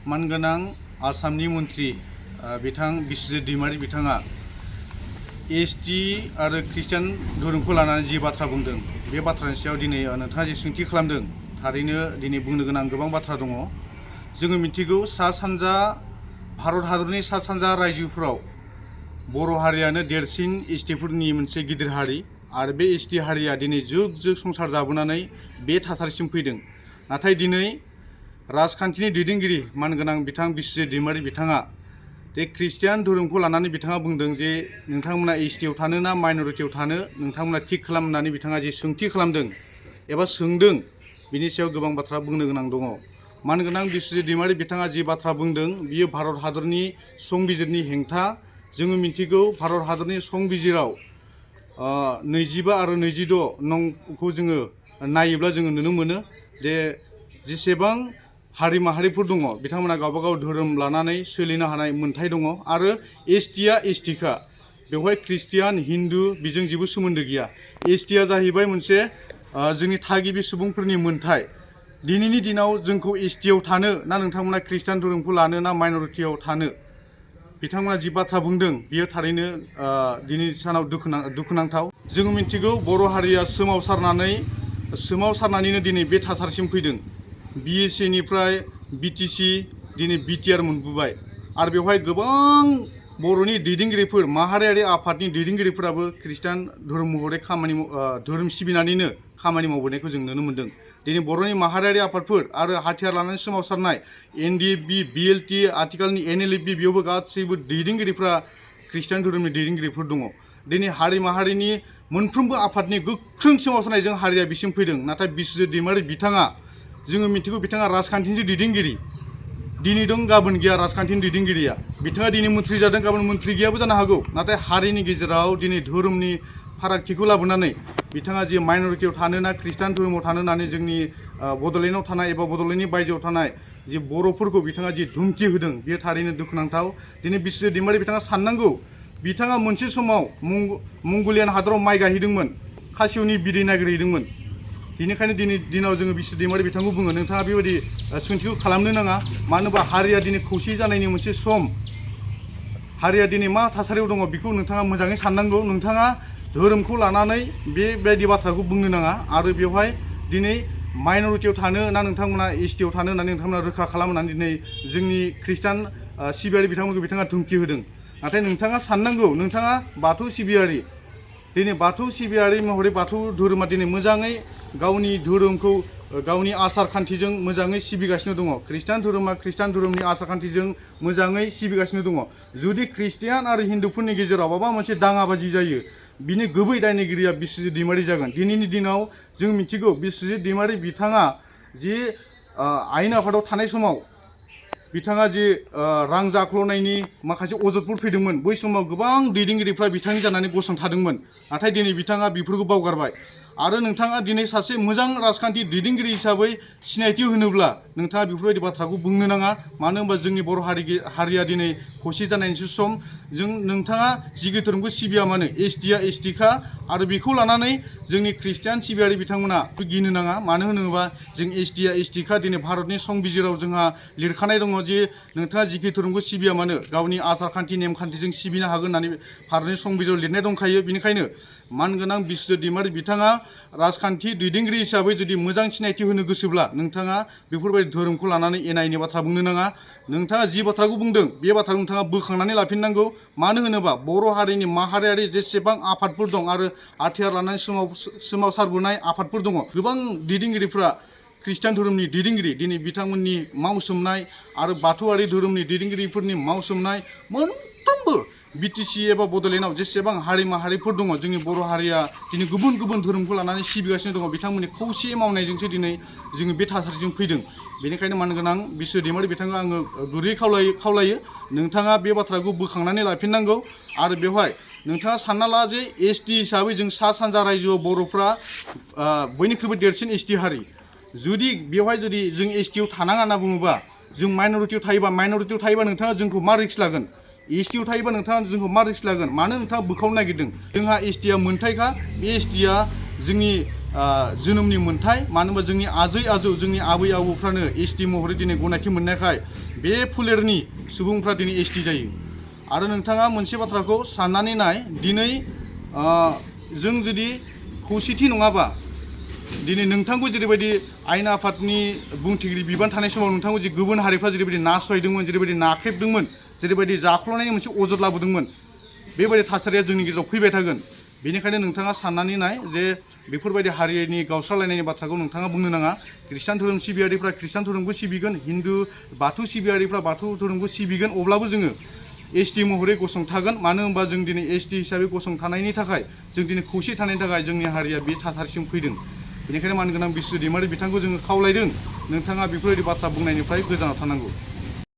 मानगोनां आसामनि मन्त्रि बिथां बिस्वजित दैमारि बिथाङा एसटि आरो ख्रिस्टान धोरोमखौ लानानै जि बाथ्रा बुंदों बे बाथ्रानि सायाव दिनै नोंथाङा जि सोंथि खालामदों थारैनो दिनै बुंनो गोनां गोबां बाथ्रा दङ। जोङो मिथिगौ सा सानजा भारत हादरनि सा सानजा रायजोफोराव बर' हारियानो देरसिन एसटिफोरनि मोनसे गिदिर हारि आरो बे एसटि हारिया दिनै जुग जुग संसार जाबोनानै बे थासारिसिम फैदों। नाथाय दिनै राजखान्थिनि दैदेनगिरि मानगोनां बिथां बिस्वजित दैमारि बिथाङा बे ख्रिस्टियान धोरोमखौ लानानै बिथाङा बुंदों जे नोंथांमोना एसटिआव थानो ना माइनरिटियाव थानो नोंथांमोना थिग खालामनानै बिथाङा जे सोंथि खालामदों एबा सोंदों बिनि सायाव गोबां बाथ्रा बुंनो गोनां दङ। मानगोनां बिस्वजित दैमारि बिथाङा जि बाथ्रा बुंदों बियो भारत हादरनि संबिजिरनि हेंथा। जोङो मिथिगौ भारत हादरनि संबिजिराव 25 आरो 26 नंखौ जोङो नायोब्ला जोङो नुनो मोनो जे जेसेबां हारि माहारिफोर दङ बिथांमोना गावबागाव धोरोम लानानै सोलिनो हानाय मोन्थाय दङ आरो एसटिआ एसटिखा बेवहाय ख्रिस्टियान हिन्दु बेजों जेबो सोमोन्दो गैया। एसटिआ जाहैबाय मोनसे जोंनि थागिबि सुबुंफोरनि मोन्थाय। दिनैनि दिनाव जोंखौ एसटिआव थानो ना नोंथांमोना ख्रिस्टान धोरोमखौ लानो ना माइनरिटियाव थानो बिथांमोना जि बाथ्रा बुंदों बियो थारैनो दिनैनि सानाव दुखुनांथाव। जोङो मिथिगौ बर' हारिया सोमावसारनानैनो दिनै बे थासारिसिम फैदों। बिएसएनिफ्राय बिटिसि दिनै बिटिआर मोनबोबाय आरो बेवहाय गोबां बर'नि दैदेनगिरिफोर माहारियारि आफादनि दैदेनगिरिफोराबो ख्रिस्टान धोरोम महरै धोरोम सिबिनानैनो खामानि मावबोनायखौ जों नुनो मोन्दों। दिनै बर'नि माहारियारि आफादफोर आरो हाथियार लानानै सोमावसारनाय एनडिएफबि बिएलटि आथिखालनि एनएलएफबि बेयावबो गासैबो दैदेनगिरिफ्रा ख्रिस्टान धोरोमनि दैदेनगिरिफोर दङ। दिनै हारि माहारिनि मोनफ्रोमबो आफादनि गोख्रों सोमावसारनायजों हारिया बिसिम फैदों। नाथाय बिस्वजित दैमारि बिथाङा जोङो मिथिगौ बिथाङा राजखान्थिनि दैदेनगिरि दिनै दं गाबोन गैया राजखान्थिनि दैदेनगिरिया। बिथाङा दिनै मन्थ्रि जादों गाबोन मन्थ्रि गैयाबो जानो हागौ। नाथाय हारिनि गेजेराव दिनै धोरोमनि फारागथिखौ लाबोनानै बिथाङा जे माइनरिटियाव थानो ना ख्रिस्टान धोरोमाव थानो होननानै जोंनि बड'लेण्डआव थानाय एबा बड'लेण्डनि बायजोआव थानाय जे बर'फोरखौ बिथाङा जि धुमखि होदों बेयो थारैनो दुखुनांथाव। दिनै बिस्वजित दैमारि बिथाङा साननांगौ बिथाङा मोनसे समाव मंगलियान हादराव माइ गायहैदोंमोन खासिवनि बिदै नागिरहैदोंमोन। बेनिखायनो दिनै दिनाव जोङो बिस्वजित दैमारि बिथांखौ बुङो नोंथाङा बेबायदि सोंथिखौ खालामनो नाङा। मानो होनबा हारिया दिनै खौसे जानायनि मोनसे सम। हारिया दिनै मा थासारियाव दङ बेखौ नोंथाङा मोजाङै साननांगौ। नोंथाङा धोरोमखौ लानानै बेबायदि बाथ्राखौ बुंनो नाङा आरो बेवहाय दिनै माइनरिटियाव थानो ना नोंथांमोना एसटिआव थानो होननानै नोंथांमोना रोखा खालामनानै दिनै जोंनि ख्रिस्टान सिबियारि बिथांमोनखौ बिथाङा धुमखि होदों। नाथाय नोंथाङा साननांगौ नोंथाङा बाथौ सिबियारि दिनै बाथौ सिबियारि महरै बाथौ धोरोमा दिनै मोजाङै गावनि धोरोमखौ गावनि आसार खान्थिजों मोजाङै सिबिगासिनो दङ। ख्रिस्टान धोरोमा ख्रिस्टान धोरोमनि आसार खान्थिजों मोजाङै सिबिगासिनो दङ। जुदि ख्रिस्टियान आरो हिन्दुफोरनि गेजेराव माबा मोनसे दाङाबाजि जायो बिनि गुबै दायनिगिरिया बिस्वजित दैमारि जागोन। दिनैनि दिनाव जों मिथिगौ बिस्वजित दैमारि बिथाङा जे आयेन आफादाव थानाय समाव बिथाङा जे रां जाख्ल'नायनि माखासे अजदफोर फैदोंमोन बै समाव गोबां दैदेनगिरिफ्रा बिथांनि जानानै गसंथादोंमोन। नाथाय दिनै बिथाङा बेफोरखौ बावगारबाय आरो नोंथाङा दिनै सासे मोजां राजखान्थि दैदेनगिरि हिसाबै सिनायथि होनोब्ला नोंथाङा बेफोरबायदि बाथ्राखौ बुंनो नाङा। मानो होनबा जोंनि बर' हारिया दिनै खौसे जानायनिसो सम। नोंथाङा जिखि धोरोमखौ सिबिया मानो एसटिआ एसटिखा आरो बेखौ लानानै जोंनि ख्रिस्टियान सिबियारि बिथांमोना गिनो नाङा। मानो होनोबा जों एसटिआ एसटिखा दिनै भारतनि संबिजिराव जोंहा लिरखानाय दङ जे नोंथाङा जिखि धोरोमखौ सिबिया मानो गावनि आसार खान्थि नेमखान्थिजों सिबिनो हागोन होननानै भारतनि संबिजिराव लिरनाय दंखायो। बेनिखायनो मानगोनां बिस्वजित दैमारि बिथाङा राजखान्थि दैदेनगिरि हिसाबै जुदि मोजां सिनायथि होनो गोसोब्ला नोंथाङा बेफोरबायदि धोरोमखौ लानानै एना एनि बाथ्रा बुंनो नाङा। नोंथाङा जि बाथ्राखौ बुंदों बे बाथ्राखौ नोंथाङा बोखांनानै लाफिननांगौ। मानो होनोबा बर' हारिनि माहारियारि जेसेबां आफादफोर दं आरो हाथियार लानानै सोमावसारबोनाय आफादफोर दङ गोबां दैदेनगिरिफ्रा ख्रिस्टान धोरोमनि दैदेनगिरि दिनै बिथांमोननि मावसोमनाय आरो बाथौआरि धोरोमनि दैदेनगिरिफोरनि मावसोमनाय मोनफ्रोमबो बिटिसि एबा बड'लेण्डआव जेसेबां हारि माहारिफोर दङ जोंनि बर' हारिया दिनै गुबुन गुबुन धोरोमखौ लानानै सिबिगासिनो दङ बिथांमोननि खौसे मावनायजोंसो दिनै जोङो बे थासारिजों फैदों। बेनिखायनो मानगोनां बिस्वजित दैमारि बिथाङा आङो गुरै खावलायो नोंथाङा बे बाथ्राखौ बोखांनानै लाफिननांगौ। आरो बेवहाय नोंथाङा सानना ला जे एसटि हिसाबै जों सा सानजा रायजोआव बर'फ्रा बयनिख्रुइबो देरसिन एसटि हारि। जुदि जों एसटिआव थानाङा होनना बुङोबा जों माइनरिटियाव थायोबा नोंथाङा जोंखौ मा रिक्स लागोन? एसटिआव थायोबा नोंथाङा जोंखौ मा रिक्स लागोन? मानो नोंथाङा बोखावनो नागिरदों? जोंहा एसटिआ मोन्थायखा। बे एसटिआ जोंनि जोनोमनि मोन्थाय मानो होनबा जोंनि आजै आजौ जोंनि आबै आबौफ्रानो एसटि महरै दिनै गनायथि मोननायखाय बे फोलेरनि सुबुंफ्रा दिनै एसटि जायो। आरो नोंथाङा मोनसे बाथ्राखौ साननानै नाय दिनै जों जुदि खौसेथि नङाबा दिनै नोंथांखौ जेरैबायदि आयेन आफादनि बुंथिगिरि बिबान थानाय समाव नोंथांखौ जे गुबुन हारिफ्रा जेरैबायदि नासयदोंमोन जेरैबायदि नाख्रेबदोंमोन जेरैबायदि जाख्ल'नायनि मोनसे अजद लाबोदोंमोन बेबायदि थासारिया जोंनि गेजेराव फैबाय थागोन। बेनिखायनो नोंथाङा साननानै नाय जे बेफोरबायदि हारिनि गावस्रालायनायनि बाथ्राखौ नोंथाङा बुंनो नाङा। खृष्टान धोरोम सिबियारिफ्रा खृष्टान धोरोमखौ सिबिगोन, हिन्दु बाथौ सिबियारिफ्रा बाथौ धोरोमखौ सिबिगोन, अब्लाबो जोङो एसटि महरै गसंथागोन। मानो होनबा जों दिनै एसटि हिसाबै गसंथानायनि थाखाय जों दिनै खौसे थानायनि थाखाय जोंनि हारिया बे थासारिसिम फैदों। बेनिखायनो मानगोनां बिस्व दैमारि बिथांखौ जोङो खावलायदों नोंथाङा बेफोरबायदि बाथ्रा बुंनायनिफ्राय गोजानाव थानांगौ।